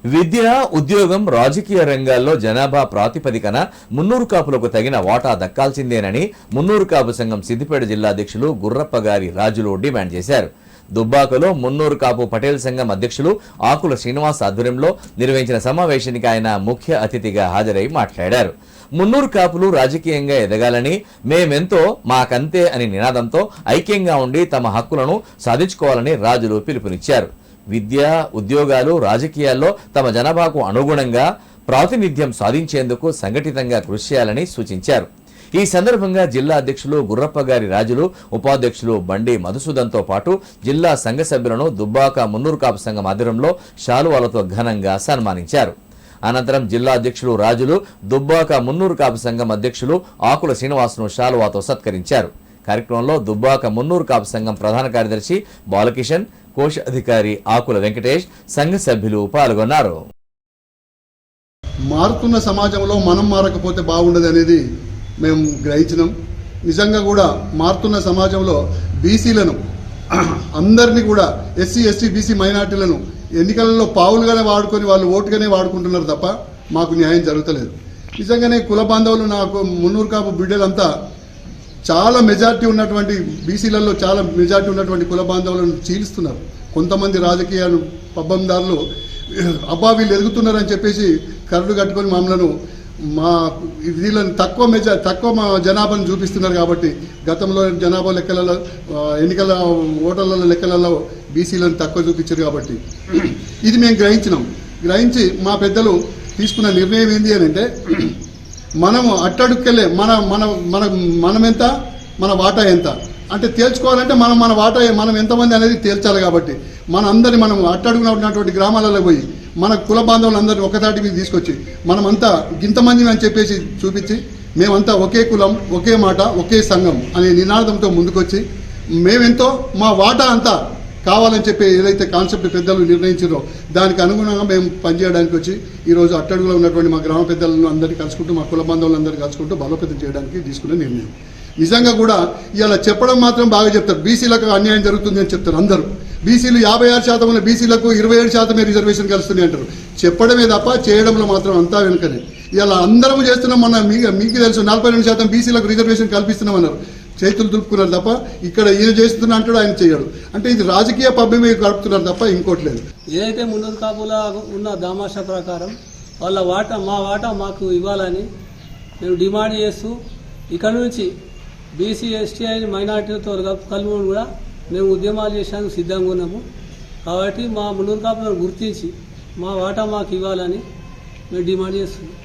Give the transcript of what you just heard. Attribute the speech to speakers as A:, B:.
A: విద్య, ఉద్యోగం, రాజకీయ రంగాల్లో జనాభా ప్రాతిపదికన మున్నూరు కాపులకు తగిన వాటా దక్కాల్సిందేనని మున్నూరు కాపు సంఘం సిద్దిపేట జిల్లా అధ్యక్షులు గుర్రప్పగారి రాజులు డిమాండ్ చేశారు. దుబ్బాకలో మున్నూరు కాపు పటేల్ సంఘం అధ్యక్షులు ఆకుల శ్రీనివాస్ ఆధ్వర్యంలో నిర్వహించిన సమావేశానికి ఆయన ముఖ్య అతిథిగా హాజరై మాట్లాడారు. మున్నూరు కాపులు రాజకీయంగా ఎదగాలని, మేమెంతో మాకంతే అని నినాదంతో ఐక్యంగా ఉండి తమ హక్కులను సాధించుకోవాలని రాజులు పిలుపునిచ్చారు. విద్య, ఉద్యోగాలు, రాజకీయాల్లో తమ జనాభాకు అనుగుణంగా ప్రాతినిధ్యం సాధించేందుకు సంఘటితంగా కృషి చేయాలని సూచించారు. ఈ సందర్భంగా జిల్లా అధ్యక్షులు గుర్రప్పగారి రాజులు, ఉపాధ్యక్షులు బండి మధుసూదన్తో పాటు జిల్లా సంఘ సభ్యులను దుబ్బాక మున్నూరు కాపు సంఘం ఆధ్వర్యంలో శాలువాలతో ఘనంగా సన్మానించారు. అనంతరం జిల్లా అధ్యక్షులు రాజులు దుబ్బాక మున్నూరు కాపు సంఘం అధ్యక్షులు ఆకుల శ్రీనివాస్ను శాలువాతో సత్కరించారు. కార్యక్రమంలో దుబ్బాక మున్నూరు కాపు సంఘం ప్రధాన కార్యదర్శి బాలకిషన్, కోశాధికారి ఆకుల వెంకటేష్, సంఘ సభ్యులు పాల్గొన్నారు.
B: మారుతున్న సమాజంలో మనం మారకపోతే బాగుండదు అనేది మేము గ్రహించినాం. నిజంగా కూడా మారుతున్న సమాజంలో బీసీలను అందరినీ కూడా ఎస్సీ, ఎస్టీ, బీసీ మైనార్టీలను ఎన్నికలలో పావులుగానే వాడుకొని వాళ్ళు ఓటుగానే వాడుకుంటున్నారు తప్ప మాకు న్యాయం జరుగుతలేదు. నిజంగానే కుల బాంధవులు, నాకు మున్నూరు కాపు బిడ్డలంతా చాలా మెజార్టీ ఉన్నటువంటి బీసీలలో చాలా మెజార్టీ ఉన్నటువంటి కుల బాంధవులను చీలుస్తున్నారు. కొంతమంది రాజకీయ పబ్బందారులు అబ్బా వీళ్ళు ఎదుగుతున్నారని చెప్పేసి కరడు కట్టుకొని మమ్మలను వీళ్ళని తక్కువ మా జనాభాను చూపిస్తున్నారు. కాబట్టి గతంలో జనాభా లెక్కలలో, ఎన్నికల ఓటర్ల లెక్కలలో బీసీలను తక్కువ చూపించారు. కాబట్టి ఇది మేము గ్రహించి మా పెద్దలు తీసుకున్న నిర్ణయం ఏంటి అని అంటే, మనము అట్టడుక్కెళ్ళే మనమెంత, మన వాటా ఎంత అంటే తేల్చుకోవాలంటే మన వాటా మనం ఎంతమంది అనేది తేల్చాలి. కాబట్టి అందరినీ మనం అట్టడుగున ఉన్నటువంటి గ్రామాలలో పోయి మన కుల బాంధవులందరినీ ఒకతాటి మీద తీసుకొచ్చి మనమంతా ఇంతమంది అని చెప్పేసి చూపించి మేమంతా ఒకే కులం, ఒకే మాట, ఒకే సంఘం అనే నినాదంతో ముందుకొచ్చి మేమెంతో మా వాటా అంతా కావాలని చెప్పి ఏదైతే కాన్సెప్ట్ పెద్దలు నిర్ణయించారో దానికి అనుగుణంగా మేము పనిచేయడానికి వచ్చి ఈరోజు అట్టడుగులో ఉన్నటువంటి మా గ్రామ పెద్దలను అందరినీ కలుసుకుంటూ, మా కుల బాంధవులందరినీ కలుసుకుంటూ బలోపేతం చేయడానికి తీసుకునే నిర్ణయం. నిజంగా కూడా ఇలా చెప్పడం మాత్రం బాగా చెప్తారు. బీసీలకు అన్యాయం జరుగుతుంది అని చెప్తారు అందరూ. బీసీలు 56% ఉన్న బీసీలకు 27% రిజర్వేషన్ కలుస్తున్నాయి అంటారు. చెప్పడమే తప్ప చేయడంలో మాత్రం అంతా వెనుకనే. ఇలా అందరం చేస్తున్నాం. మీకు తెలుసు 42% బీసీలకు రిజర్వేషన్ కల్పిస్తున్నామన్నారు. చేతులు దులుపుకున్నారు తప్ప ఇక్కడ ఈయన చేస్తున్నా అంటాడు, ఆయన చేయడు. అంటే ఇది రాజకీయ పబ్బమే గడుపుతున్నారు తప్ప ఇంకోట్లేదు.
C: ఏదైతే మున్నూరు కాపుల ఉన్న దామాషా ప్రకారం వాళ్ళ మా వాటా మాకు ఇవ్వాలని మేము డిమాండ్ చేస్తూ ఇక్కడ నుంచి బీసీ, ఎస్టీ అయిన మైనార్టీలతో కలుపుకొని కూడా మేము ఉద్యమాలు చేసేందుకు సిద్ధంగా ఉన్నాము. కాబట్టి మా మున్నూరు కాపులను గుర్తించి మా వాటా మాకు ఇవ్వాలని మేము డిమాండ్ చేస్తున్నాం.